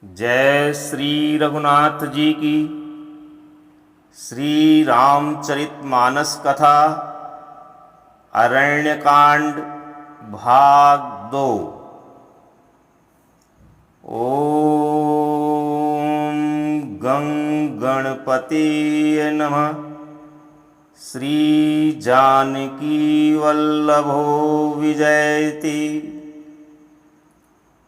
जय श्री रघुनाथ जी की। श्री रामचरितमानस कथा अरण्यकांड भाग 2। ओम गं गणपतिये नमः। श्री जानकी वल्लभो विजयति।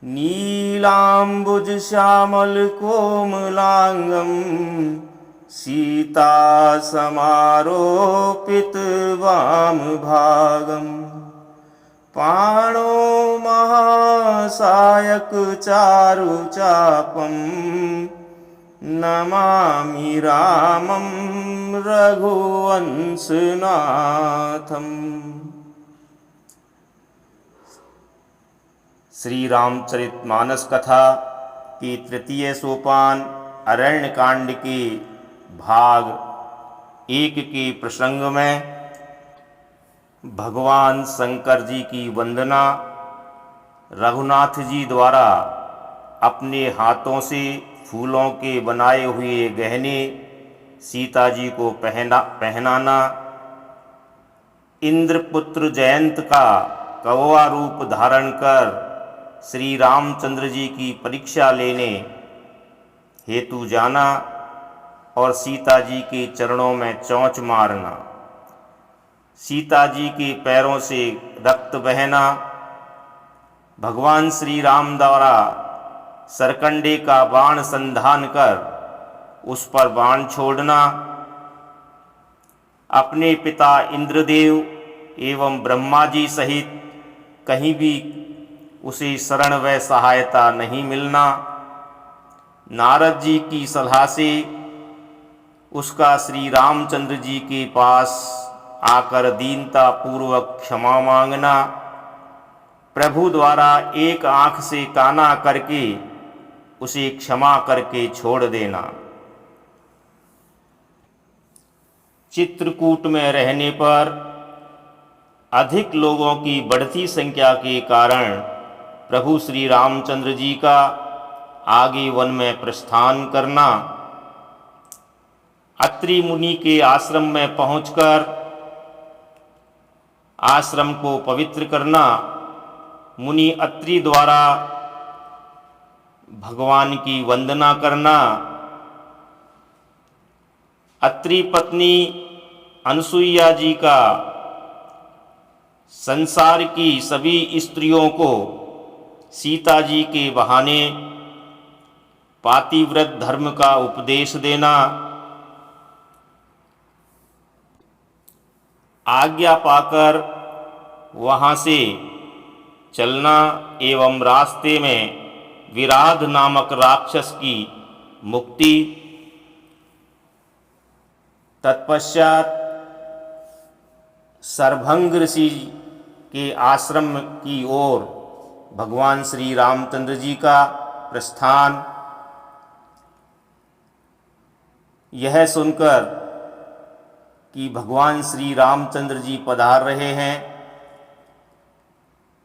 नीलाम्बुज श्यामल कोमलांगं सीता समारोपित वाम भागं पाणो महासायक चारु चापं नमामि रामं रघुवंशनाथम्। श्री रामचरितमानस कथा की तृतीय सोपान अरण्यकांड के भाग 1 के प्रसंग में भगवान शंकर जी की वंदना रघुनाथ जी द्वारा अपने हाथों से फूलों के बनाए हुए गहने सीता जी को पहनाना, इंद्रपुत्र जयंत का कौवा रूप धारण कर श्री रामचंद्र जी की परीक्षा लेने हेतु जाना और सीता जी के चरणों में चोंच मारना, सीता जी के पैरों से रक्त बहना, भगवान श्री राम द्वारा सरकंडे का बाण संधान कर उस पर बाण छोड़ना, अपने पिता इंद्रदेव एवं ब्रह्मा जी सहित कहीं भी उसे शरण व सहायता नहीं मिलना, नारद जी की सलाह से उसका श्री रामचंद्र जी के पास आकर दीनता पूर्वक क्षमा मांगना, प्रभु द्वारा एक आँख से काना करके उसे क्षमा करके छोड़ देना। चित्रकूट में रहने पर अधिक लोगों की बढ़ती संख्या के कारण प्रभु श्री रामचंद्र जी का आगे वन में प्रस्थान करना, अत्रि मुनि के आश्रम में पहुंचकर आश्रम को पवित्र करना, मुनि अत्रि द्वारा भगवान की वंदना करना, अत्रि पत्नी अनसुईया जी का संसार की सभी स्त्रियों को सीता जी के बहाने पातिव्रत धर्म का उपदेश देना, आज्ञा पाकर वहाँ से चलना एवं रास्ते में विराध नामक राक्षस की मुक्ति, तत्पश्चात सरभंग ऋषि के आश्रम की ओर भगवान श्री रामचंद्र जी का प्रस्थान। यह सुनकर कि भगवान श्री रामचंद्र जी पधार रहे हैं,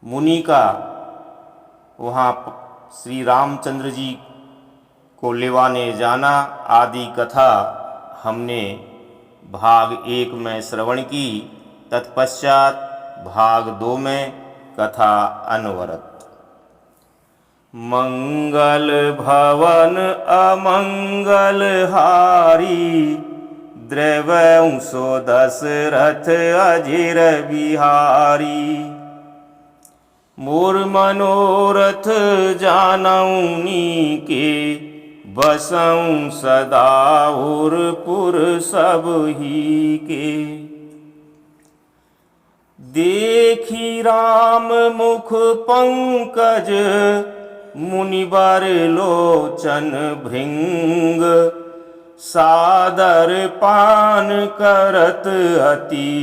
मुनि का वहाँ श्री रामचंद्र जी को लेवाने जाना आदि कथा हमने भाग 1 में श्रवण की। तत्पश्चात भाग 2 में कथा अनवरत। मंगल भवन अमंगल हारी द्रवंशो दशरथ अजिर बिहारी। मोर मनोरथ जानौनी के बसऊं सदा उरपुर सब ही के। देखी राम मुख पंकज मुनिबर लोचन भृंग। सादर पान करत अति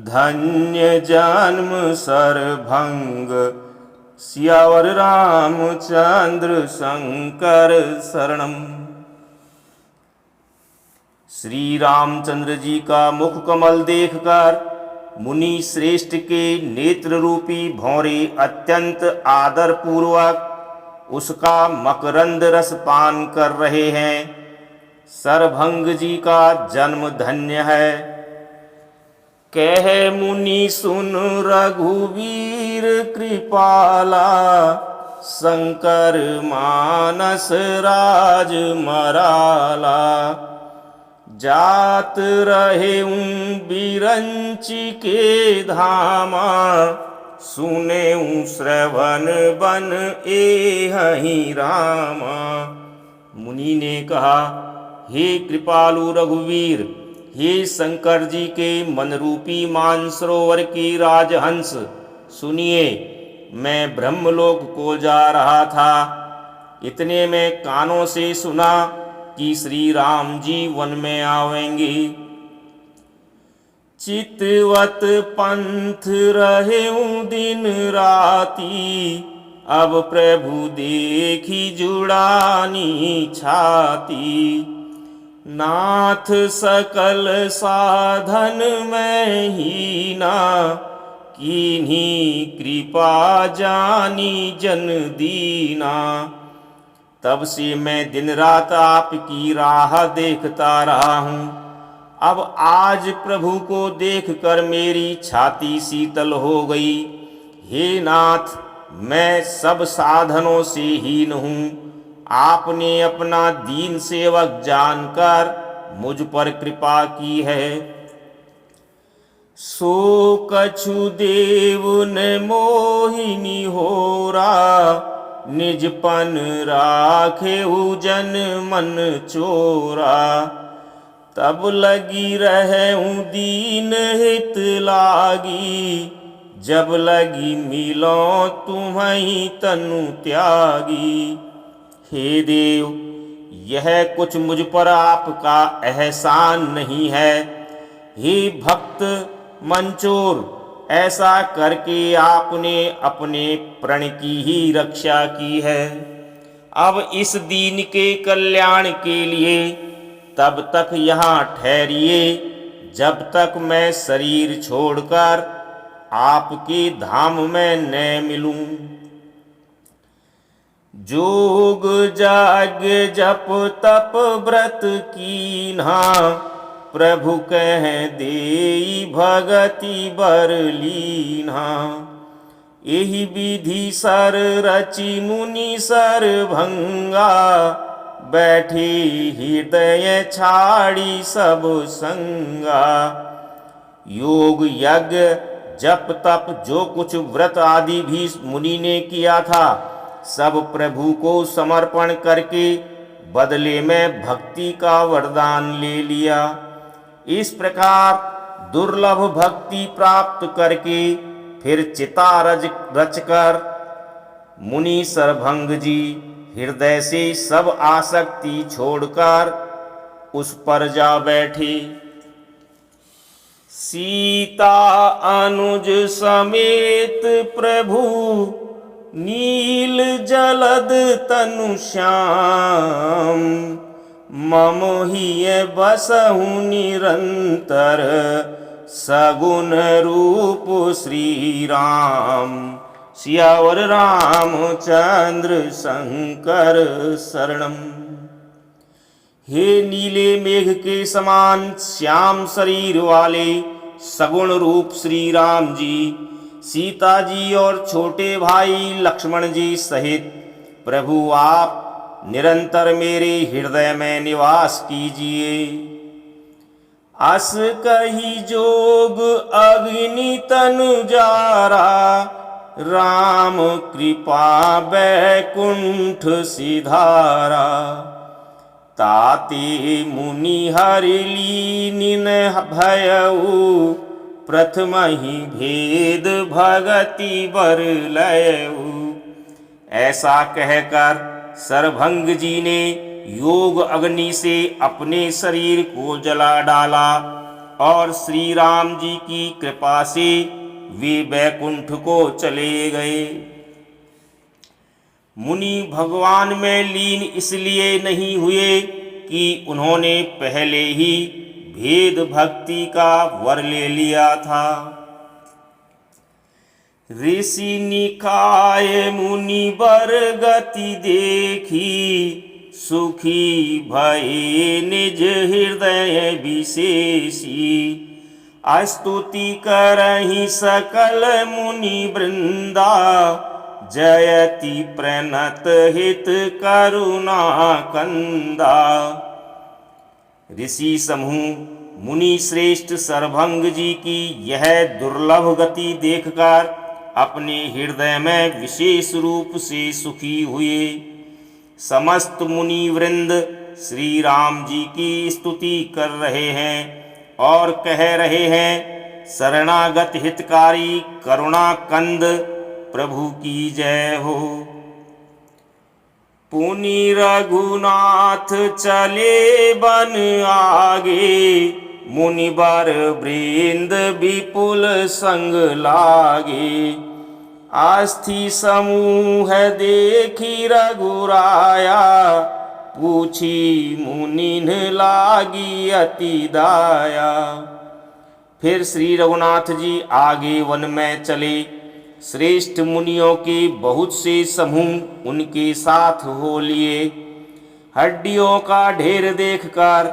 धन्य जन्म सरभंग। सियावर रामचंद्र शंकर शरणम। श्री रामचंद्र जी का मुख कमल देखकर मुनि श्रेष्ठ के नेत्र रूपी भौरे अत्यंत आदर पूर्वक उसका मकरंद रस पान कर रहे हैं। सरभंग जी का जन्म धन्य है। कह मुनि सुन रघुवीर कृपाला, शंकर मानस राज मराला। जात रहे बिरंची के धामा, सुने श्रवण बन एहि रामा। मुनि ने कहा, हे कृपालु रघुवीर, हे शंकर जी के मनरूपी मानसरोवर की राजहंस, सुनिए, मैं ब्रह्मलोक को जा रहा था। इतने में कानों से सुना कि श्री राम जी वन में आवेंगे। चितवत पंथ रहेऊं दिन राती, अब प्रभु देखी जुड़ानी छाती। नाथ सकल साधन में हीना, कीन्ही कृपा जानी जन दीना। तब से मैं दिन रात आपकी राह देखता रहा हूँ। अब आज प्रभु को देखकर मेरी छाती शीतल हो गई। हे नाथ, मैं सब साधनों से हीन हूँ। आपने अपना दीन सेवक जानकर मुझ पर कृपा की है। सो कछु देव ने मोहिनी होरा, निजपन राखे जन मन चोरा। तब लगी रहूं दीन हित लागी, जब लगी मिलो तुम्हें तनु त्यागी। हे देव, यह कुछ मुझ पर आपका एहसान नहीं है। हे भक्त मंचोर, ऐसा करके आपने अपने प्रण की ही रक्षा की है। अब इस दीन के कल्याण के लिए तब तक यहाँ ठहरिए, जब तक मैं शरीर छोड़कर आपके धाम में न मिलूं। जोग जाग जप तप व्रत कीन्हा, प्रभु कह देई भगति बर लीन्हा। एहि विधि सर रचि मुनि सर भंगा, बैठे हृदय छाड़ी सब संगा। योग यज्ञ जप तप जो कुछ व्रत आदि भी मुनि ने किया था, सब प्रभु को समर्पण करके बदले में भक्ति का वरदान ले लिया। इस प्रकार दुर्लभ भक्ति प्राप्त करके फिर चिता रचकर मुनि सरभंग जी हृदय से सब आसक्ति छोड़कर उस पर जा बैठे। सीता अनुज समेत प्रभु, नील जलद तनु श्याम। मम हिय बसहु निरंतर, सगुन रूप श्री राम। सियावर रामचंद्र शंकर शरणम। हे नीले मेघ के समान श्याम शरीर वाले सगुण रूप श्री राम जी, सीता जी और छोटे भाई लक्ष्मण जी सहित प्रभु आप निरंतर मेरे हृदय में निवास कीजिए। अस कही जोग अग्नि तनु जारा, राम कृपा बैकुंठ सिधारा। ताते मुनि हरि लीन भयऊ, प्रथम ही भेद भगति बर लयऊ। ऐसा कहकर सरभंग जी ने योग अग्नि से अपने शरीर को जला डाला और श्री राम जी की कृपा से वे बैकुंठ को चले गए। मुनि भगवान में लीन इसलिए नहीं हुए कि उन्होंने पहले ही भेद भक्ति का वर ले लिया था। ऋषि निकाय मुनि बर गति देखी, सुखी भये निज हृदय विशेषी। स्तुति करहि सकल मुनि वृंदा, जयति प्रणत हित करुणा कंदा। ऋषि समूह मुनि श्रेष्ठ सरभंग जी की यह दुर्लभ गति देखकर अपने हृदय में विशेष रूप से सुखी हुए। समस्त मुनि वृंद श्री राम जी की स्तुति कर रहे हैं और कह रहे हैं, शरणागत हितकारी करुणा कंद प्रभु की जय हो। पुनि रघुनाथ चले बन आगे, मुनिवर वृंद विपुल संग लागे। अस्थि समूह देखी रघुराया, पूछी मुनिन लागी अति दाया। फिर श्री रघुनाथ जी आगे वन में चले। श्रेष्ठ मुनियों के बहुत से समूह उनके साथ हो लिए। हड्डियों का ढेर देखकर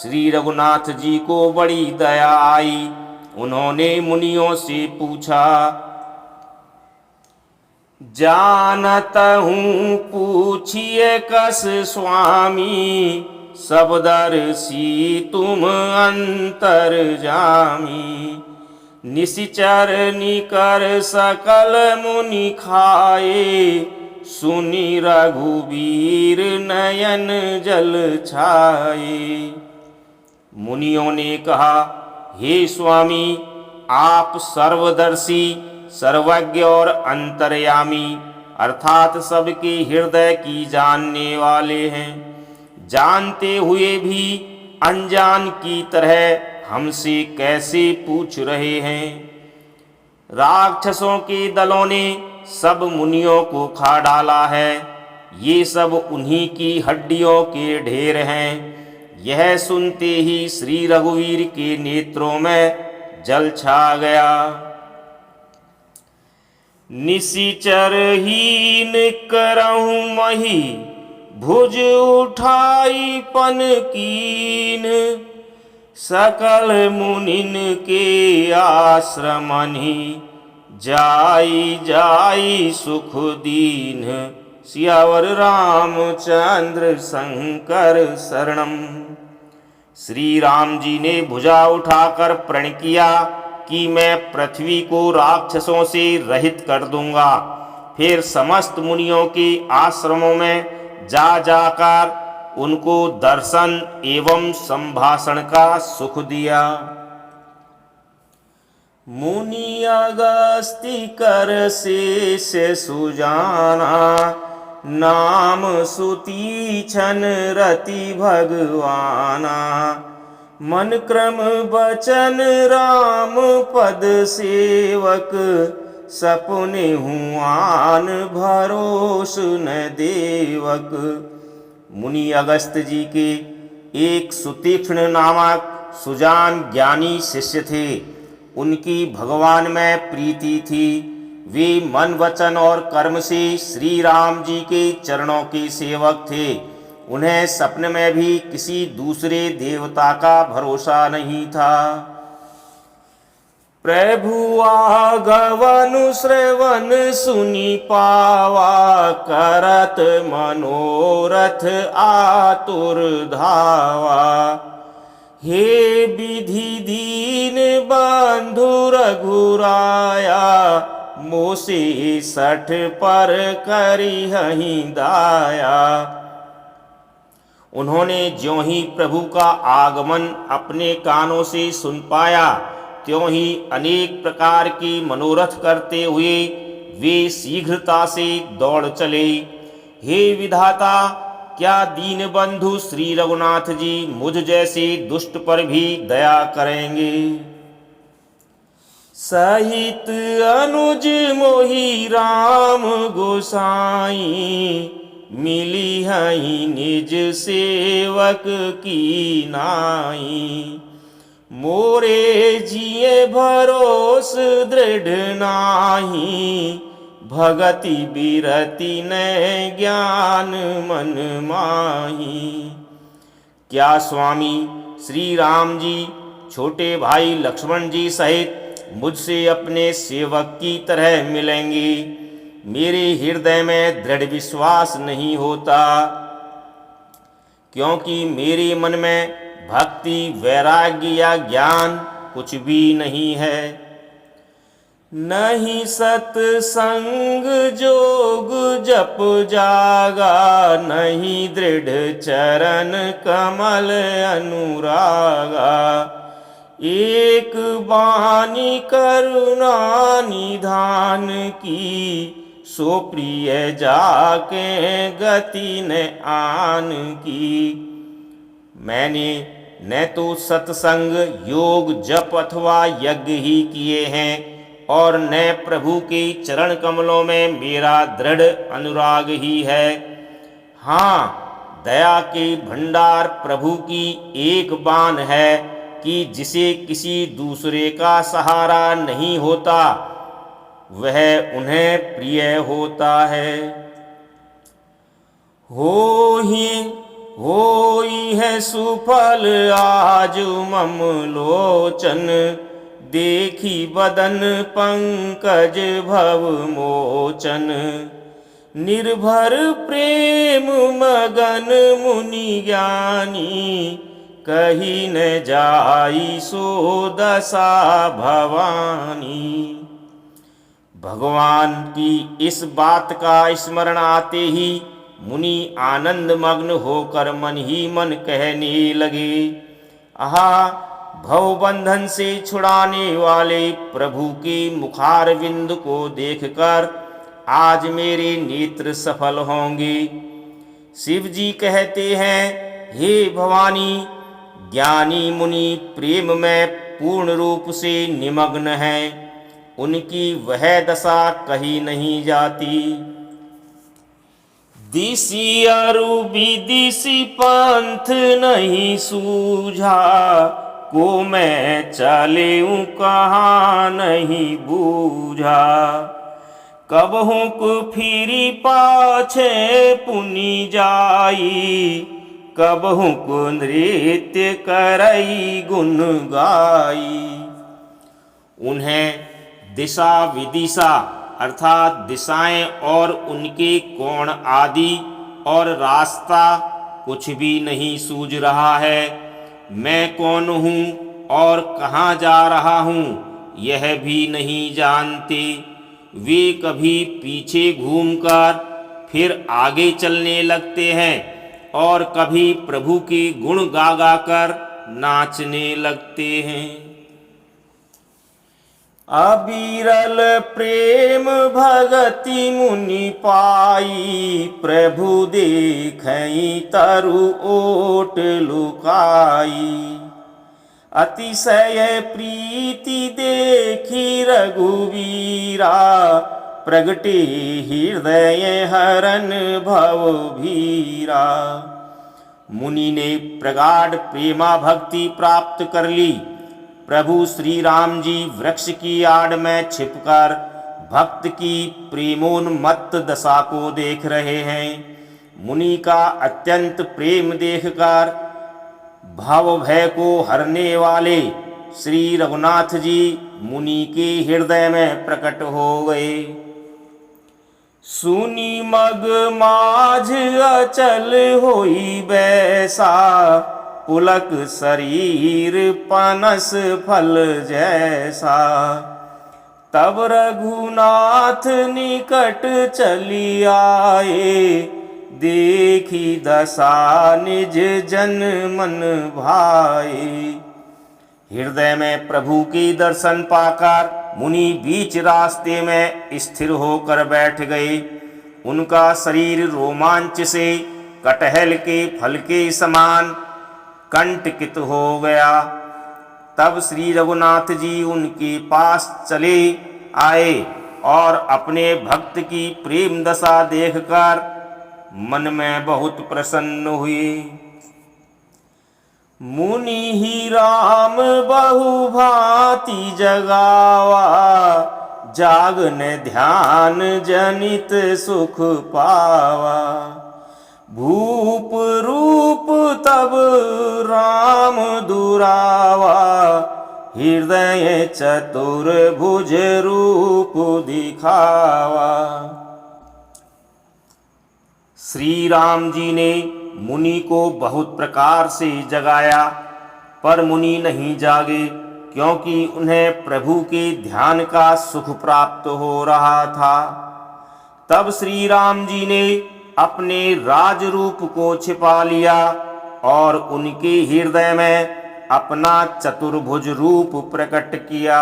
श्री रघुनाथ जी को बड़ी दया आई। उन्होंने मुनियों से पूछा, जानत हूँ पूछिए कस स्वामी, सब दर्शी तुम अंतर जामी। निशिचर निकर सकल मुनि खाए, सुनि रघुवीर नयन जल छाए। मुनियों ने कहा, हे स्वामी, आप सर्वदर्शी, सर्वज्ञ और अंतर्यामी अर्थात सबके हृदय की जानने वाले हैं। जानते हुए भी अनजान की तरह हमसे कैसे पूछ रहे हैं। राक्षसों के दलों ने सब मुनियों को खा डाला है। ये सब उन्हीं की हड्डियों के ढेर हैं। यह सुनते ही श्री रघुवीर के नेत्रों में जल छा गया। निशिचर हीन करहु मही, भुज उठाई पन कीन। सकल मुनिन के आश्रमनि, जाई जाई सुख दीन। सियावर रामचंद्र शंकर शरणम। श्री राम जी ने भुजा उठाकर प्रण किया कि मैं पृथ्वी को राक्षसों से रहित कर दूंगा। फिर समस्त मुनियों के आश्रमों में जा जाकर उनको दर्शन एवं संभाषण का सुख दिया। मुनि अगस्ती कर शेष सुजाना, नाम सुती छन रति भगवाना। मन क्रम बचन राम पद सेवक, सपने हुआन भरोस न देवक। मुनि अगस्त जी के एक सुतीक्ष्ण नामक सुजान ज्ञानी शिष्य थे। उनकी भगवान में प्रीति थी। वे मन वचन और कर्म से श्री राम जी के चरणों के सेवक थे। उन्हें सपने में भी किसी दूसरे देवता का भरोसा नहीं था। प्रभु आगवनु श्रवण सुनि पावा, करत मनोरथ आतुर धावा। हे विधि दीन बंधु रघुराया, मोसे सठ पर करिहहि दाया। उन्होंने ज्यों ही प्रभु का आगमन अपने कानों से सुन पाया, त्यों ही अनेक प्रकार की मनोरथ करते हुए वे शीघ्रता से दौड़ चले। हे विधाता, क्या दीन बंधु श्री रघुनाथ जी मुझ जैसे दुष्ट पर भी दया करेंगे। सहित अनुज मोहि राम गोसाई, मिली हई निज सेवक की नाई। मोरे जिए भरोस दृढ़ नाही, भगति बिरति ने ज्ञान मन माही। क्या स्वामी श्री राम जी छोटे भाई लक्ष्मण जी सहित मुझसे अपने सेवक की तरह मिलेंगे? मेरे हृदय में दृढ़ विश्वास नहीं होता, क्योंकि मेरे मन में भक्ति वैराग्य या ज्ञान कुछ भी नहीं है। नहीं सत्संग जोग जप जागा, नहीं दृढ़ चरण कमल अनुरागा। एक बानी करुणा निधान की, सो प्रिय जाके गति न आन की। मैंने न तो सत्संग योग जप अथवा यज्ञ ही किए हैं, और न प्रभु के चरण कमलों में मेरा दृढ़ अनुराग ही है। हाँ, दया के भंडार प्रभु की एक बान है कि जिसे किसी दूसरे का सहारा नहीं होता, वह उन्हें प्रिय होता है। होई है सुफल आज मम लोचन, देखी बदन पंकज भव मोचन। निर्भर प्रेम मगन मुनि ज्ञानी, कही न जाई सो दशा भवानी। भगवान की इस बात का स्मरण आते ही मुनि आनंद मग्न होकर मन ही मन कहने लगे, आहा, भवबंधन से छुड़ाने वाले प्रभु के मुखारविंद को देखकर आज मेरे नेत्र सफल होंगे। शिव जी कहते हैं, हे भवानी, ज्ञानी मुनि प्रेम में पूर्ण रूप से निमग्न हैं, उनकी वह दशा कही नहीं जाती। दिसी अरु विदिसी पंथ नहीं सूझा, को मैं चलेऊं कहाँ नहीं बूझा। कबहुँ को फिरी पाछे पुनि जाई, कबहुँ को नृत्य करई गुण गाई। उन्हें दिशा विदिशा अर्थात दिशाएं और उनके कोण आदि और रास्ता कुछ भी नहीं सूझ रहा है। मैं कौन हूँ और कहाँ जा रहा हूँ यह भी नहीं जानते। वे कभी पीछे घूमकर फिर आगे चलने लगते हैं और कभी प्रभु के गुण गा गा कर नाचने लगते हैं। अविरल प्रेम भगति मुनि पाई, प्रभु देखई तरु ओट लुकाई। अतिशय प्रीति देखी रघुवीरा, प्रगटे हृदय हरन भव भीरा। मुनि ने प्रगाढ़ प्रेमा भक्ति प्राप्त कर ली। प्रभु श्री राम जी वृक्ष की आड़ में छिपकर भक्त की प्रेमोन्मत्त दशा को देख रहे हैं। मुनि का अत्यंत प्रेम देखकर भव भय को हरने वाले श्री रघुनाथ जी मुनि के हृदय में प्रकट हो गए। सुनी मग माझ अचल होई बैसा, पुलक शरीर पनस फल जैसा। तब रघुनाथ निकट चली आए, देखी दशा निज जन मन भाए। हृदय में प्रभु के दर्शन पाकर मुनि बीच रास्ते में स्थिर होकर बैठ गए। उनका शरीर रोमांच से कटहल के फल के समान कंटकित हो गया। तब श्री रघुनाथ जी उनके पास चले आए और अपने भक्त की प्रेम दशा देखकर मन में बहुत प्रसन्न हुए। मुनि ही राम बहु भांति जगावा, जागन ध्यान जनित सुख पावा। भूप रूप तब राम दुरावा, हृदय चतुर्भुज रूप दिखावा। श्री राम जी ने मुनि को बहुत प्रकार से जगाया, पर मुनि नहीं जागे, क्योंकि उन्हें प्रभु के ध्यान का सुख प्राप्त हो रहा था। तब श्री राम जी ने अपने राज रूप को छिपा लिया और उनके हृदय में अपना चतुर्भुज रूप प्रकट किया।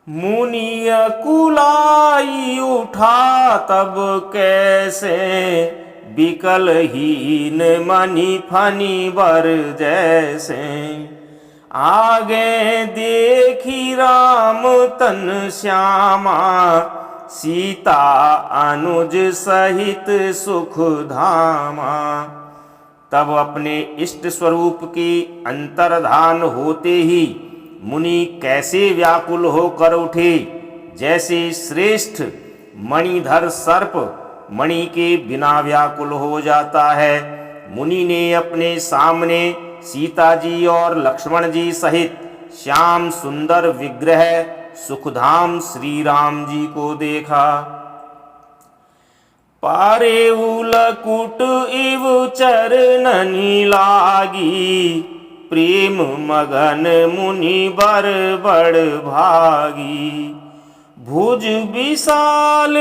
मुनि अकुलाई उठा तब कैसे, बिकल हीन मणि फनी बर जैसे। आगे देखी राम तन श्यामा, सीता अनुज सहित सुख धामा। तब अपने इष्ट स्वरूप के अंतर्धान होते ही मुनि कैसे व्याकुल होकर उठे, जैसे श्रेष्ठ मणिधर सर्प मणि के बिना व्याकुल हो जाता है। मुनि ने अपने सामने सीता जी और लक्ष्मण जी सहित श्याम सुंदर विग्रह सुखधाम श्री राम जी को देखा। पारे उलकुट इव चरणनि लागी, प्रेम मगन मुनि बर बड़ भागी। भुज विशाल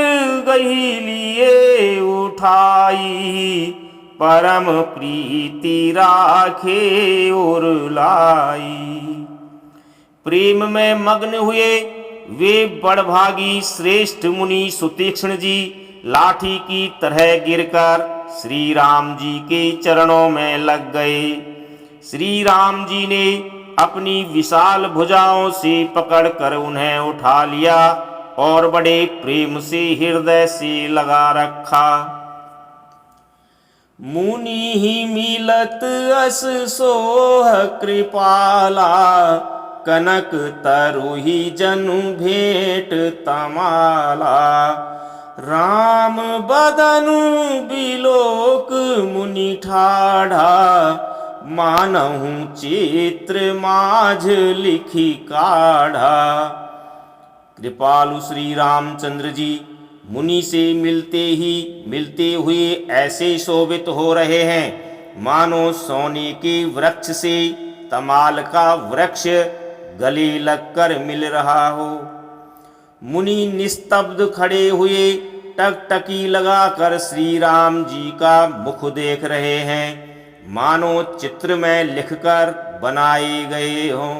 गही लिए उठाई, परम प्रीति राखे उर लाई। प्रेम में मग्न हुए वे बड़भागी श्रेष्ठ मुनि सुतीक्ष्ण जी लाठी की तरह गिरकर श्री राम जी के चरणों में लग गए। श्री राम जी ने अपनी विशाल भुजाओं से पकड़कर उन्हें उठा लिया और बड़े प्रेम से हृदय से लगा रखा। मुनि ही मिलत अस सोह कृपाला, कनक तरुहि जनु भेंट तमाला। राम बदनु बिलोक मुनि ठाढ़ा, मानहु चित्र माझ लिखी काढ़ा। कृपालु श्री रामचंद्र जी मुनि से मिलते हुए ऐसे शोभित हो रहे हैं, मानो सोने के वृक्ष से तमाल का वृक्ष गले लगकर मिल रहा हो। मुनि निस्तब्ध खड़े हुए टकटकी लगाकर श्री राम जी का मुख देख रहे हैं, मानो चित्र में लिखकर बनाए गए हों।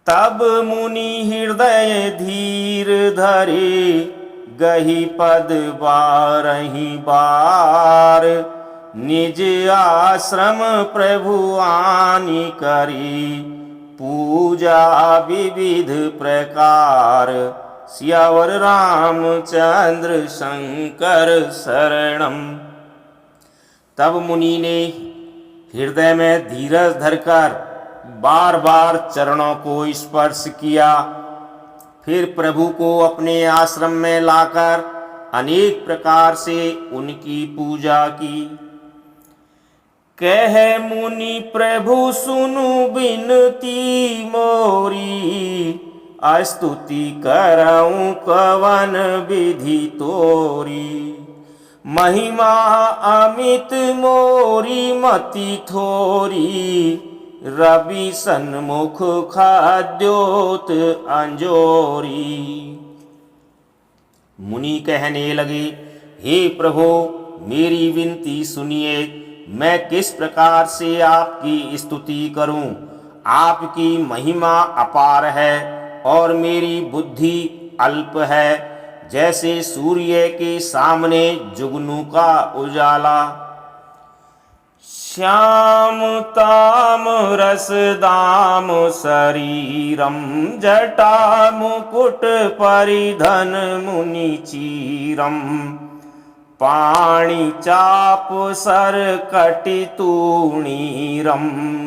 तब मुनि हृदय धीर धरे, गही पद बारही बार। निज आश्रम प्रभु आनि करी, पूजा विविध प्रकार। सियावर रामचंद्र शंकर शरणम। तब मुनि ने हृदय में धीरज धरकर बार बार चरणों को स्पर्श किया, फिर प्रभु को अपने आश्रम में लाकर अनेक प्रकार से उनकी पूजा की। कह मुनि प्रभु सुनु बिनती मोरी, स्तुति करऊं कवन विधि तोरी। महिमा अमित मोरी मति थोरी, रवि सन्मुख खाद्योत अंजोरी। मुनि कहने लगे, हे प्रभु मेरी विनती सुनिए, मैं किस प्रकार से आपकी स्तुति करूं। आपकी महिमा अपार है और मेरी बुद्धि अल्प है, जैसे सूर्य के सामने जुगनू का उजाला। श्याम ताम रस दाम शरीरम, जटा मुकुट परिधन मुनि चीरम। पाणि चाप सर कटि तूणीरम,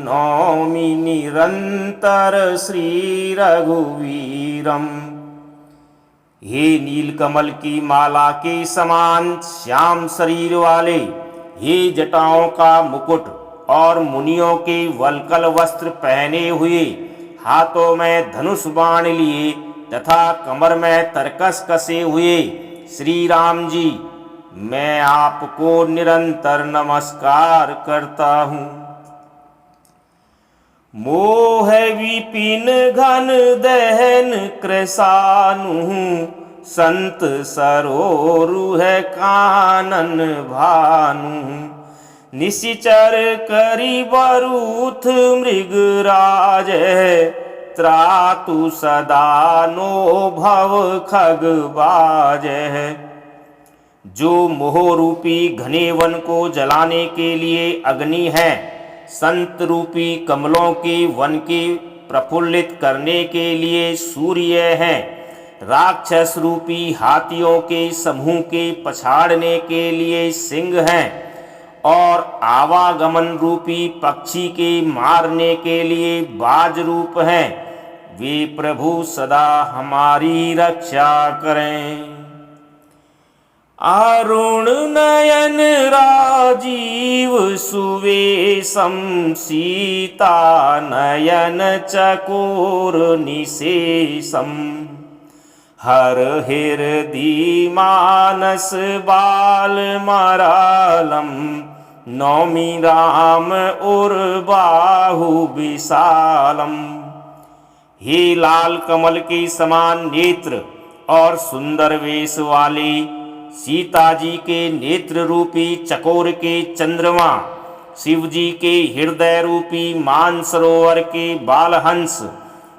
नौमि निरंतर श्री रघुवीरम। हे नीलकमल की माला के समान श्याम शरीर वाले, हे जटाओं का मुकुट और मुनियों के वल्कल वस्त्र पहने हुए, हाथों में धनुष बाण लिए तथा कमर में तरकस कसे हुए श्री राम जी, मैं आपको निरंतर नमस्कार करता हूँ। मोह विपिन घन दहन कृशानु, संत सरोरुह कानन भानु। निशिचर करी बरूथ मृगराज, त्रातु सदा नो भव खगबाज। जो मोह रूपी घने वन को जलाने के लिए अग्नि है, संत रूपी कमलों के वन के प्रफुल्लित करने के लिए सूर्य है, राक्षस रूपी हाथियों के समूह के पछाड़ने के लिए सिंह हैं, और आवागमन रूपी पक्षी के मारने के लिए बाज रूप हैं, वे प्रभु सदा हमारी रक्षा करें। अरुण नयन राजीव सुवेशम, सीता नयन चकोर निशेषम। हर हृदि मानस बाल मरालम, नौमि राम उर्बाहु विशालम। हे लाल कमल के समान नेत्र और सुंदर वेश वाले, सीता जी के नेत्र रूपी चकोर के चंद्रमा, शिव जी के हृदय रूपी मानसरोवर के बालहंस,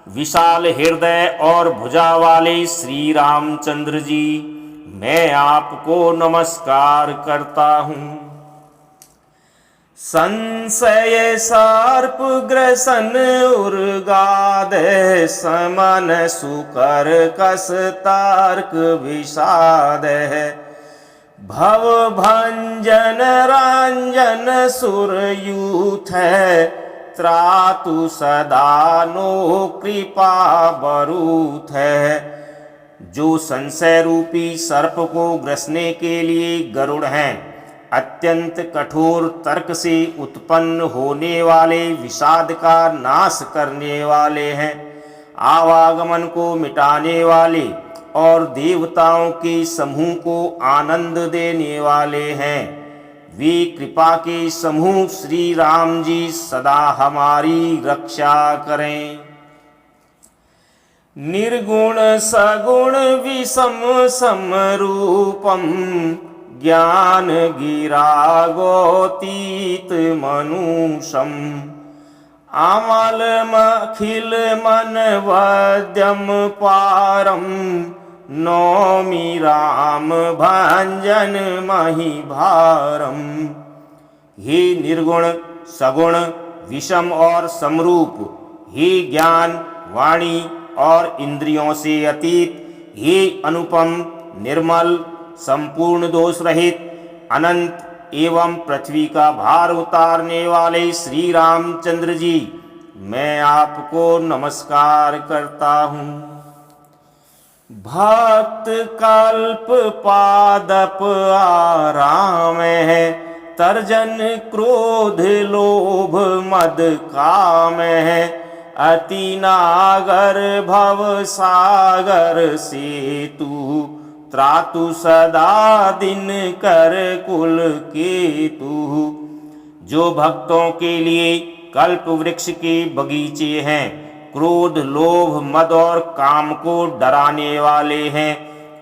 विशाल हृदय और भुजा वाले श्री रामचंद्र जी, मैं आपको नमस्कार करता हूँ। संशय सर्प ग्रसन उर्गाद, समन सुकर कस तार्क विषाद। भव भंजन रंजन सुरयूथ, त्रातु सदा नो कृपा बरूथ। जो संशय रूपी सर्प को ग्रसने के लिए गरुड़ हैं, अत्यंत कठोर तर्क से उत्पन्न होने वाले विषाद का नाश करने वाले हैं, आवागमन को मिटाने वाले और देवताओं के समूह को आनंद देने वाले हैं, वे कृपा के समूह श्री राम जी सदा हमारी रक्षा करें। निर्गुण सगुण विषम समरूपम, ज्ञान गिरा गोतीत मनुषम। अमल मखिल मन वद्यम पारम, नौमि राम भंजन मही भारम। हे निर्गुण सगुण विषम और समरूप, हे ज्ञान वाणी और इंद्रियों से अतीत, हे अनुपम निर्मल संपूर्ण दोष रहित अनंत एवं पृथ्वी का भार उतारने वाले श्री रामचंद्र जी, मैं आपको नमस्कार करता हूँ। भक्त कल्प पादप आराम है, तर्जन क्रोध लोभ मद काम है। अति नागर भव सागर सेतु, त्रातु सदा दिन कर कुल केतु। जो भक्तों के लिए कल्प वृक्ष के बगीचे हैं, क्रोध लोभ मद और काम को डराने वाले हैं,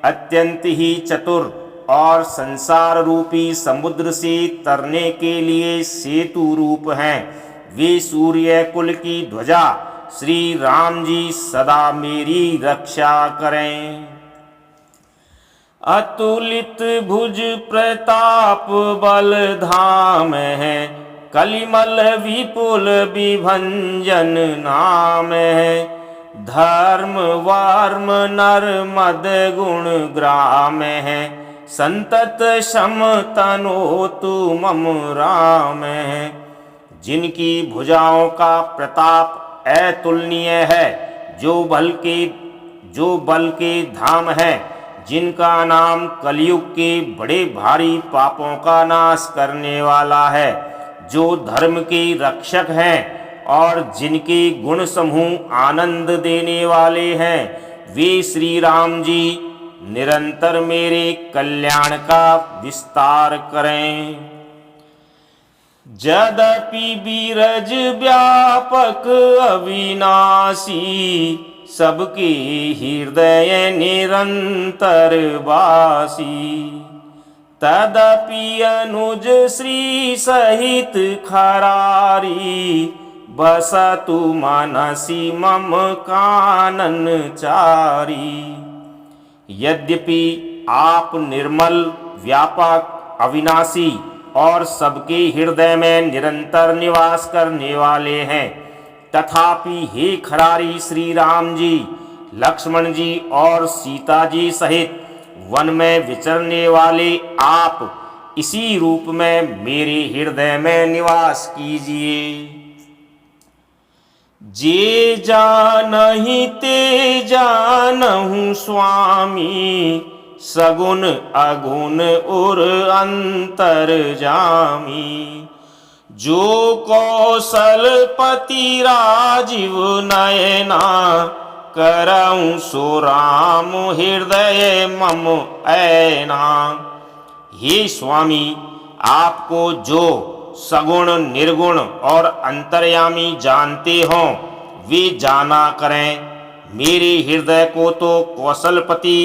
अत्यंत ही चतुर और संसार रूपी समुद्र से तरने के लिए सेतु रूप हैं, वे सूर्य कुल की ध्वजा श्री राम जी सदा मेरी रक्षा करें। अतुलित भुज प्रताप बल धाम है, कलिमल विपुल विभंजन नाम है। धर्म वर्म नर मद गुण ग्राम है, संतत सम तनोतु मम राम। जिनकी भुजाओं का प्रताप अतुलनीय है, जो बल के धाम है, जिनका नाम कलयुग के बड़े भारी पापों का नाश करने वाला है, जो धर्म के रक्षक हैं और जिनके गुण समूह आनंद देने वाले हैं, वे श्री राम जी निरंतर मेरे कल्याण का विस्तार करें। यद्यपि बीरज व्यापक अविनाशी, सबके हृदय निरंतर वासी, तदपि अनुज श्री सहित खरारी, बसतु मनसि मम कानन चारी। यद्यपि आप निर्मल, व्यापक, अविनाशी और सबके हृदय में निरंतर निवास करने वाले हैं, तथापि हे खरारी श्री राम जी, लक्ष्मण जी और सीता जी सहित वन में विचरने वाले आप इसी रूप में मेरे हृदय में निवास कीजिए। जे जानहि ते जानहु स्वामी, सगुण अगुण और अंतर जामी। जो कौशलपति राजीव नयना, करऊं सो राम हृदय मम ऐना। हे स्वामी, आपको जो सगुण, निर्गुण और अंतर्यामी जानते हो, वे जाना करें। मेरे हृदय को तो कौशलपति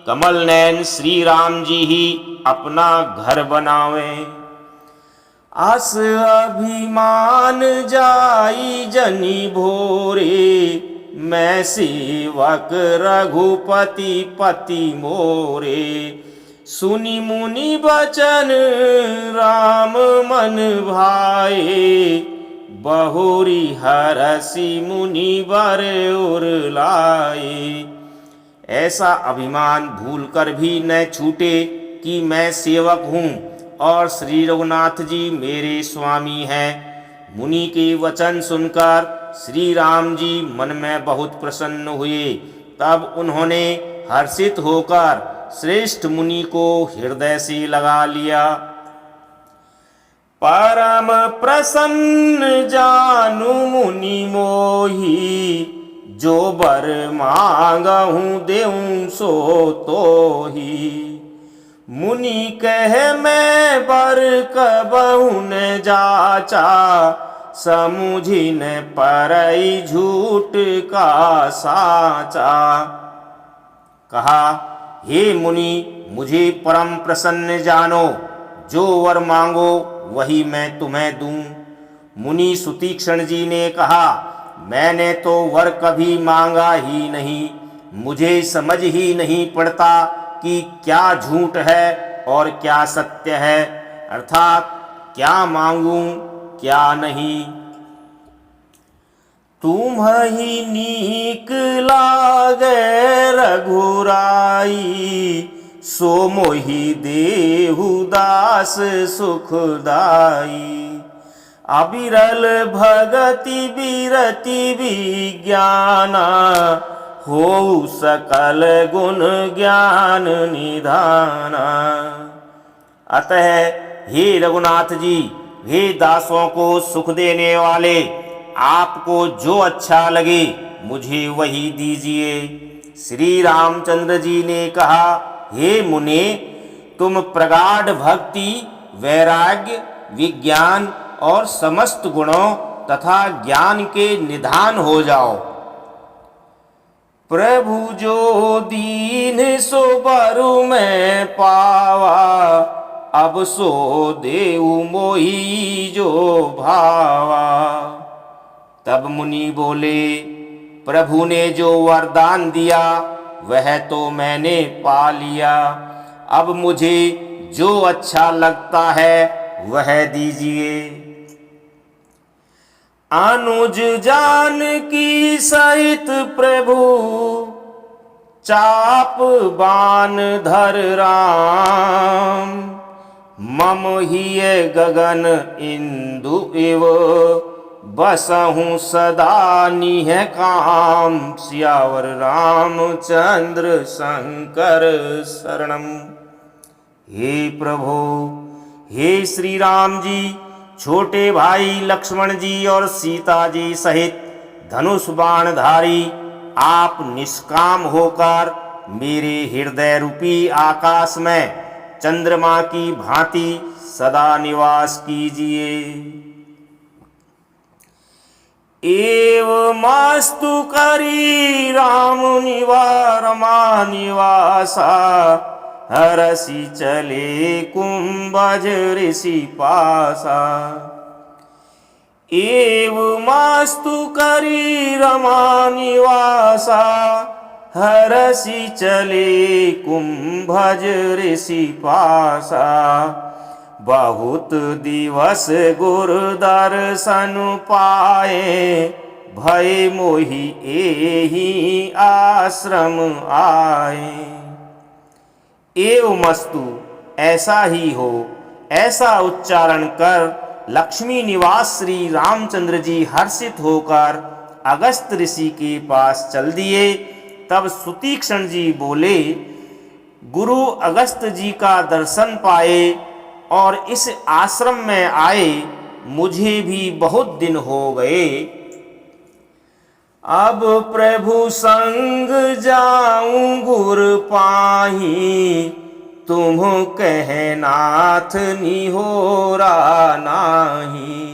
कमल नयन श्री राम जी ही अपना घर बनावें। अस अभिमान जाई जनि भोरे, मैं सेवक रघुपति पति मोरे। सुनि मुनि बचन राम मन भाए, बहुरी हरसि मुनि वर उर लाए। ऐसा अभिमान भूलकर भी न छूटे कि मैं सेवक हूँ और श्री रघुनाथ जी मेरे स्वामी हैं। मुनि के वचन सुनकर श्री राम जी मन में बहुत प्रसन्न हुए। तब उन्होंने हर्षित होकर श्रेष्ठ मुनि को हृदय से लगा लिया। परम प्रसन्न जानु मुनि मोही, जो वर मांगहूँ देऊं सो तोही। मुनि कह मैं वर कबहु न जाचा, समुझि न परई झूठ का साचा। कहा, हे मुनि, मुझे परम प्रसन्न जानो, जो वर मांगो वही मैं तुम्हें दूं। मुनि सुतीक्षण जी ने कहा, मैंने तो वर कभी मांगा ही नहीं। मुझे समझ ही नहीं पड़ता कि क्या झूठ है और क्या सत्य है, अर्थात क्या मांगूं क्या नहीं। तुम्हि नीक लागे रघुराई, सो मोहि देहु दास सुखदाई। अविरल भगति बिरति विज्ञाना, हो सकल गुण ज्ञान निधाना। अतः हे रघुनाथ जी, हे दासों को सुख देने वाले, आपको जो अच्छा लगे मुझे वही दीजिए। श्री रामचंद्र जी ने कहा, हे मुने, तुम प्रगाढ़ भक्ति, वैराग्य, विज्ञान और समस्त गुणों तथा ज्ञान के निधान हो जाओ। प्रभु जो दीन सो बरु मैं पावा, अब सो देऊ मोही जो भावा। तब मुनि बोले, प्रभु ने जो वरदान दिया वह तो मैंने पा लिया। अब मुझे जो अच्छा लगता है वह दीजिए। अनुज जानकी सहित प्रभु, चाप बान धर राम, मम हिय गगन इंदु इव, बसहु सदा निह काम, सियावर रामचंद्र शंकर शरणम। हे प्रभु, हे श्री राम जी, छोटे भाई लक्ष्मण जी और सीता जी सहित धनुष बाणधारी आप निष्काम होकर मेरे हृदय रूपी आकाश में चंद्रमा की भांति सदा निवास कीजिए। एवमस्तु करी राम निवारमा निवासा, हरसि चले कुंभज ऋषि पासा। एवमस्तु करी रमा निवासा, हरसि चले कुंभज ऋषि पासा। बहुत दिवस गुर दर्शन पाए, भय मोहि एहि आश्रम आए। एवमस्तु ऐसा ही हो, ऐसा उच्चारण कर लक्ष्मी निवास श्री रामचंद्र जी हर्षित होकर अगस्त ऋषि के पास चल दिए। तब सुतीक्ष्ण जी बोले, गुरु अगस्त जी का दर्शन पाए और इस आश्रम में आए मुझे भी बहुत दिन हो गए। अब प्रभु संग जाऊं गुर पाही, तुम कहनाथ निहोरा नाही।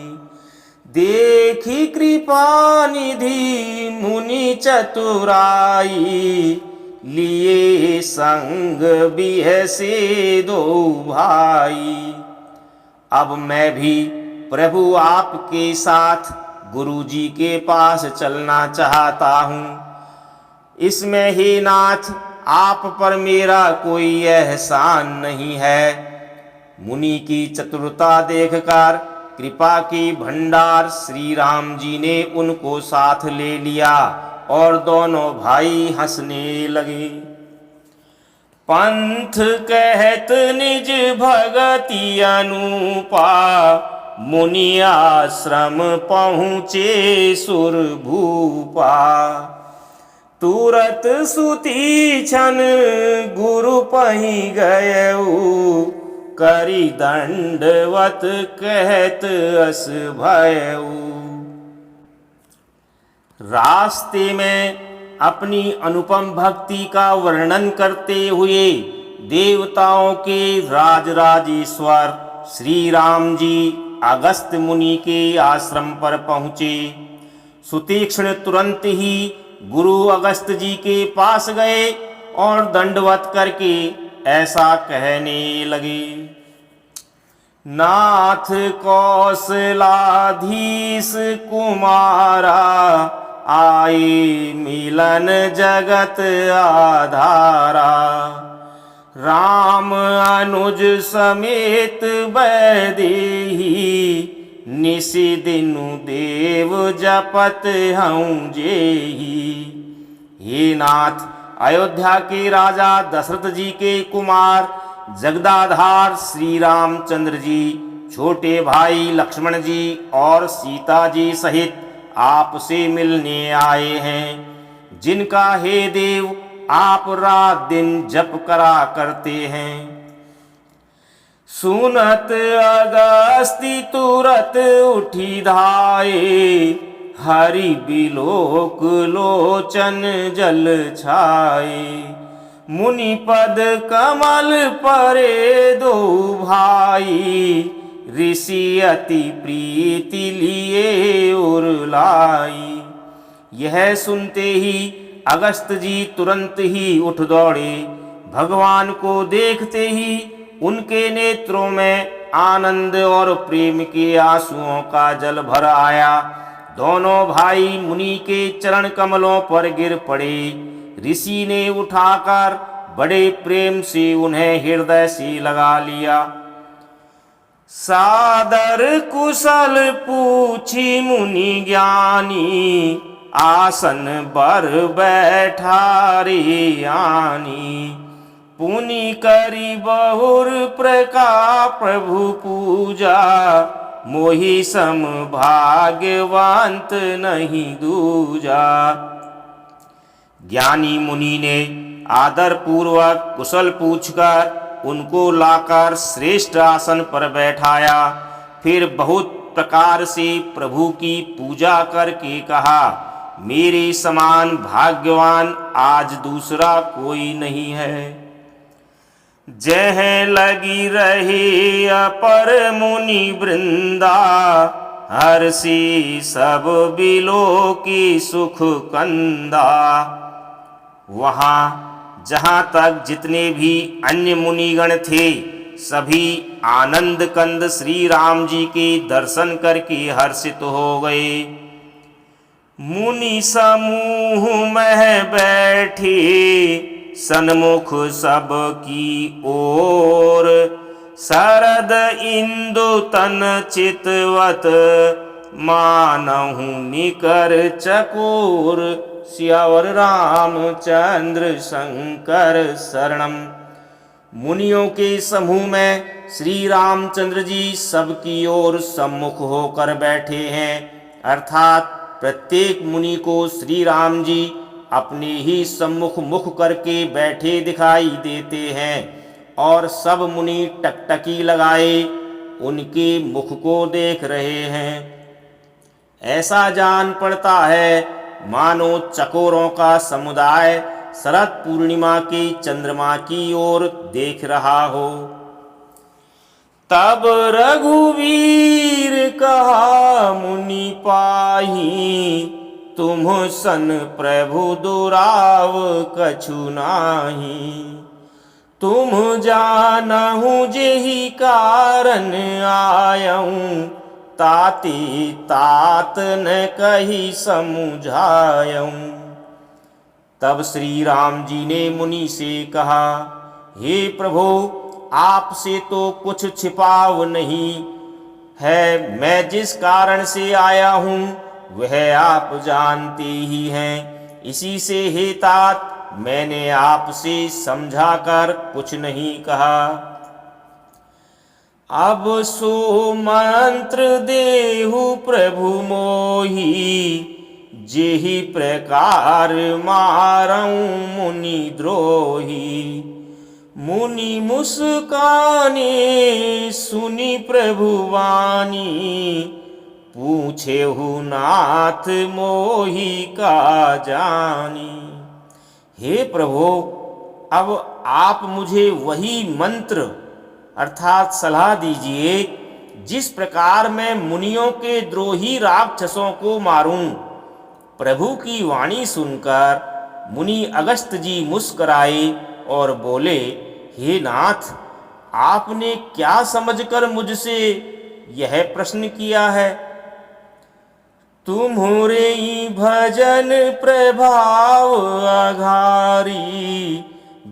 देखी कृपा निधि मुनि चतुराई, लिए संग बिहसे दो भाई। अब मैं भी प्रभु आपके साथ गुरु जी के पास चलना चाहता हूँ। इसमें हे नाथ आप पर मेरा कोई एहसान नहीं है। मुनि की चतुरता देखकर कृपा की भंडार श्री राम जी ने उनको साथ ले लिया और दोनों भाई हंसने लगे। पंथ कहत निज भगति अनुपा, मुनि आश्रम पहुँचे सुर भूपा। तुरत सुतीक्षण गुरु पहि गयऊ, करी दंडवत कहत अस भयऊ। रास्ते में अपनी अनुपम भक्ति का वर्णन करते हुए देवताओं के राजराजेश्वर श्री राम जी अगस्त मुनि के आश्रम पर पहुँचे। सुतीक्ष्ण तुरंत ही गुरु अगस्त जी के पास गए और दंडवत करके ऐसा कहने लगे, नाथ कौशलाधीश कुमारा, आए मिलन जगत आधारा। राम अनुज समेत वैदेही, निशि दिनु देव जपत हऊँ जेही। हे नाथ, अयोध्या के राजा दशरथ जी के कुमार जगदाधार श्री रामचंद्र जी, छोटे भाई लक्ष्मण जी और सीता जी सहित आपसे मिलने आए हैं, जिनका हे देव आप रात दिन जप करा करते हैं। सुनत अगस्ती तुरत उठी धाये, हरि बिलोक लोचन जल छाए। मुनि पद कमल परे दो भाई, ऋषि अति प्रीति लिए उरलाई। यह सुनते ही अगस्त जी तुरंत ही उठ दौड़े। भगवान को देखते ही उनके नेत्रों में आनंद और प्रेम के आंसुओं का जल भर आया। दोनों भाई मुनि के चरण कमलों पर गिर पड़े। ऋषि ने उठाकर बड़े प्रेम से उन्हें हृदय से लगा लिया। सादर कुशल पूछी मुनि ज्ञानी, आसन बर बैठारी आनी। पुनि करी बहुर प्रकार प्रभु पूजा, मोहि सम भाग्यवंत नहीं दूजा। ज्ञानी मुनि ने आदर पूर्वक कुशल पूछकर उनको लाकर श्रेष्ठ आसन पर बैठाया। फिर बहुत प्रकार से प्रभु की पूजा करके कहा, मेरे समान भाग्यवान आज दूसरा कोई नहीं है। जह लगी रहे अपर मुनि वृंदा, हर्षि सब बिलो की सुख कंदा। वहाँ जहाँ तक जितने भी अन्य मुनिगण थे, सभी आनंद कंद श्री राम जी के दर्शन करके हर्षित हो गए। मुनि समूह में बैठे सन्मुख सब की ओर, शरद इंदु तन चितवत मानहु निकर चकोर। सियावर रामचंद्र शंकर शरणम। मुनियों के समूह में श्री रामचंद्र जी सबकी ओर सम्मुख होकर बैठे हैं, अर्थात प्रत्येक मुनि को श्री राम जी अपने ही सम्मुख मुख करके बैठे दिखाई देते हैं और सब मुनि टकटकी लगाए उनके मुख को देख रहे हैं। ऐसा जान पड़ता है मानो चकोरों का समुदाय शरद पूर्णिमा के चंद्रमा की ओर देख रहा हो। तब रघुवीर कहा मुनि पाही, तुम सन प्रभु दुराव कछु नाही। तुम जानहु जेहि कारण आयऊं, ताति तात न कही समुझायऊं। तब श्री राम जी ने मुनि से कहा, हे प्रभु, आपसे तो कुछ छिपाव नहीं है। मैं जिस कारण से आया हूँ वह आप जानते ही हैं। इसी से हे तात, मैंने आपसे समझाकर कुछ नहीं कहा। अब सो मंत्र देहु प्रभु मोही, जेहि प्रकार मारऊं मुनि द्रोही। मुनि मुस्काने सुनी प्रभु वाणी, पूछेहु नाथ मोहि का जानी। हे प्रभु, अब आप मुझे वही मंत्र अर्थात सलाह दीजिए जिस प्रकार मैं मुनियों के द्रोही राक्षसों को मारूं। प्रभु की वाणी सुनकर मुनि अगस्त्य जी मुस्कराए और बोले, हे नाथ, आपने क्या समझकर मुझसे यह प्रश्न किया है? तुम्हारे भजन प्रभाव अघारी,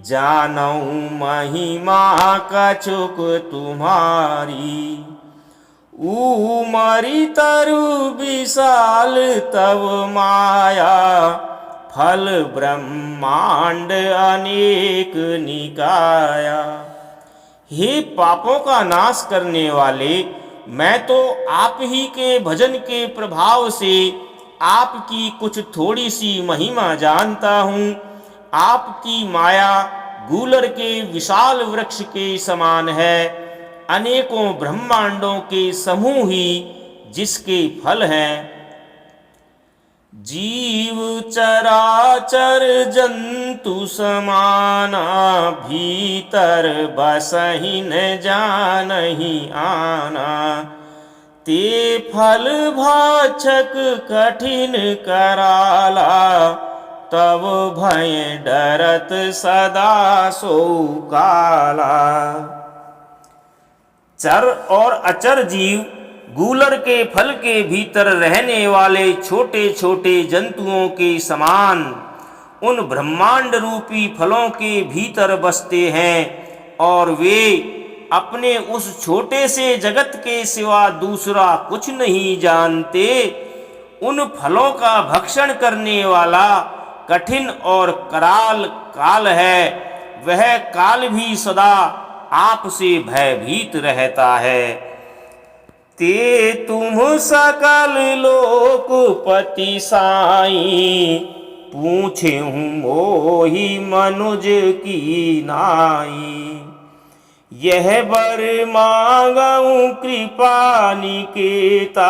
जानऊं महिमा कछुक तुम्हारी। उमरी तरु विशाल तव माया, फल ब्रह्मांड अनेक निकाया। हे पापों का नाश करने वाले, मैं तो आप ही के भजन के प्रभाव से आपकी कुछ थोड़ी सी महिमा जानता हूँ। आपकी माया गूलर के विशाल वृक्ष के समान है। अनेकों ब्रह्मांडों के समूह ही जिसके फल हैं। जीव चराचर जंतु समाना, भीतर बसहि न जानहि आना। ते फल भाचक कठिन कराला, तब भय डरत सदा सो काला। चर और अचर जीव गूलर के फल के भीतर रहने वाले छोटे छोटे जंतुओं के समान उन ब्रह्मांड रूपी फलों के भीतर बसते हैं और वे अपने उस छोटे से जगत के सिवा दूसरा कुछ नहीं जानते। उन फलों का भक्षण करने वाला कठिन और कराल काल है, वह काल भी सदा आपसे भयभीत रहता है। ते तुम सकल लोकपति साई, पूछे हूँ मोहि मनुज की नाई। यह बर मांगऊँ कृपा निकेता,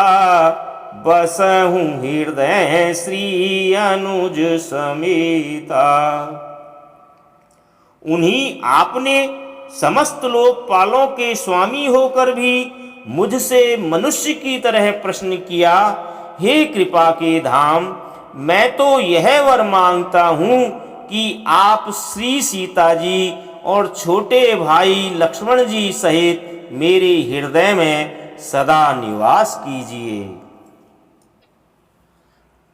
बसहूँ हृदय श्री अनुज समेता। उन्हीं आपने समस्त लोकपालों के स्वामी होकर भी मुझसे मनुष्य की तरह प्रश्न किया। हे कृपा के धाम, मैं तो यह वर मांगता हूँ कि आप श्री सीता जी और छोटे भाई लक्ष्मण जी सहित मेरे हृदय में सदा निवास कीजिए।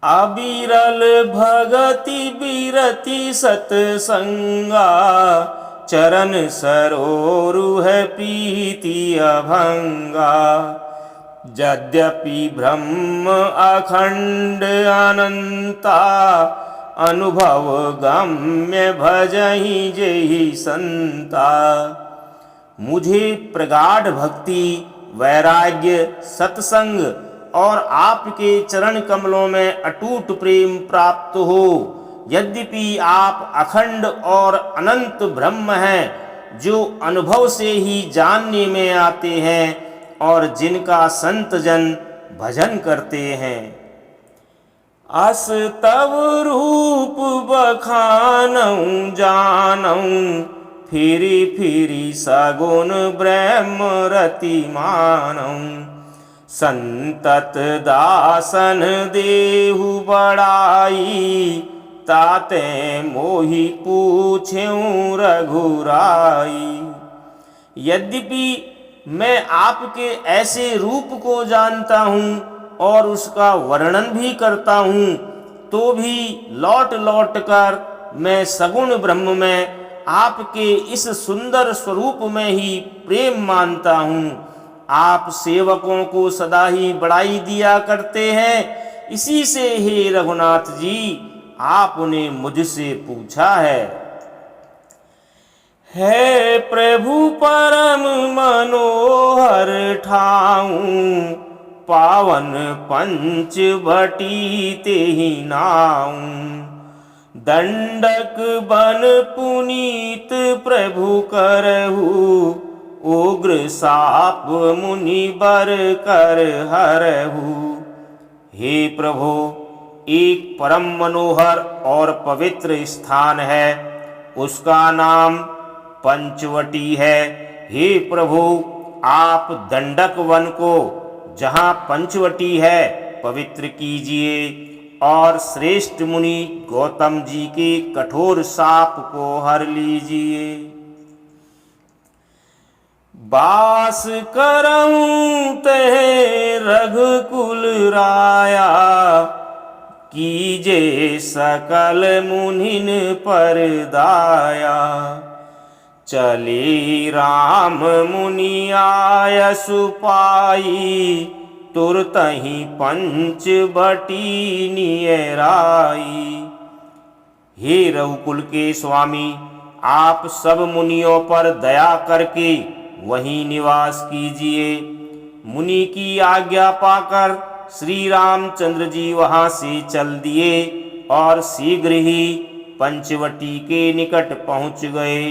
अविरल भगति बिरति सतसंगा, चरण सरोरुह प्रीति अभंगा। यद्यपि ब्रह्म अखंड अनंता, अनुभव गम्य भजहि जेहि संता। मुझे प्रगाढ़ भक्ति, वैराग्य, सत्संग और आपके चरण कमलों में अटूट प्रेम प्राप्त हो। यद्यपि आप अखंड और अनंत ब्रह्म हैं, जो अनुभव से ही जानने में आते हैं और जिनका संत जन भजन करते हैं। अस तव रूप बखानऊँ जानऊँ, फिरी फिरी सगुन ब्रह्म रति मानऊँ। संतत दासन देहु बड़ाई, ताते मोहि पूछेऊँ रघुराई। यद्यपि मैं आपके ऐसे रूप को जानता हूँ और उसका वर्णन भी करता हूँ, तो भी लौट लौट कर मैं सगुण ब्रह्म में आपके इस सुंदर स्वरूप में ही प्रेम मानता हूँ। आप सेवकों को सदा ही बड़ाई दिया करते हैं, इसी से हे रघुनाथ जी आपने मुझसे पूछा है प्रभु परम मनोहर ठाऊं, पावन पंच बटी तेहि नाऊं। दंडक बन पुनीत प्रभु करहु, उग्र साप मुनि बर कर हरहु। हे प्रभु, एक परम मनोहर और पवित्र स्थान है, उसका नाम पंचवटी है। हे प्रभु, आप दंडक वन को, जहाँ पंचवटी है, पवित्र कीजिए और श्रेष्ठ मुनि गौतम जी के कठोर शाप को हर लीजिए। बास करऊँ तह रघुकुल राया, कीजे सकल मुनिन पर दाया। चली राम मुनि आयसु पाई, तुरतहि पंच बटी नियराई। हे रघुकुल के स्वामी, आप सब मुनियों पर दया करके वहीं निवास कीजिए। मुनि की आज्ञा पाकर श्री रामचंद्र जी वहां से चल दिए और शीघ्र ही पंचवटी के निकट पहुंच गए।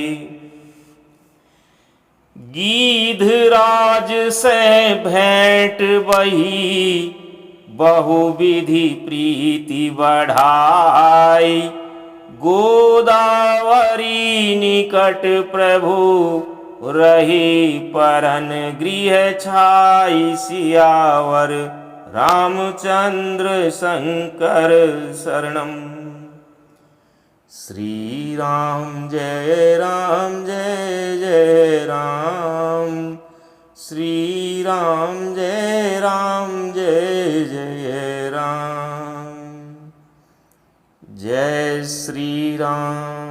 गीधराज से भेंट बही, बहुविधि प्रीति बढ़ाई। गोदावरी निकट प्रभु, रही परन गृह छाई। सियावर रामचंद्र शंकर शरणम। श्री राम जय राम जय जय राम। श्री राम जय राम जय जय राम। जय श्री राम।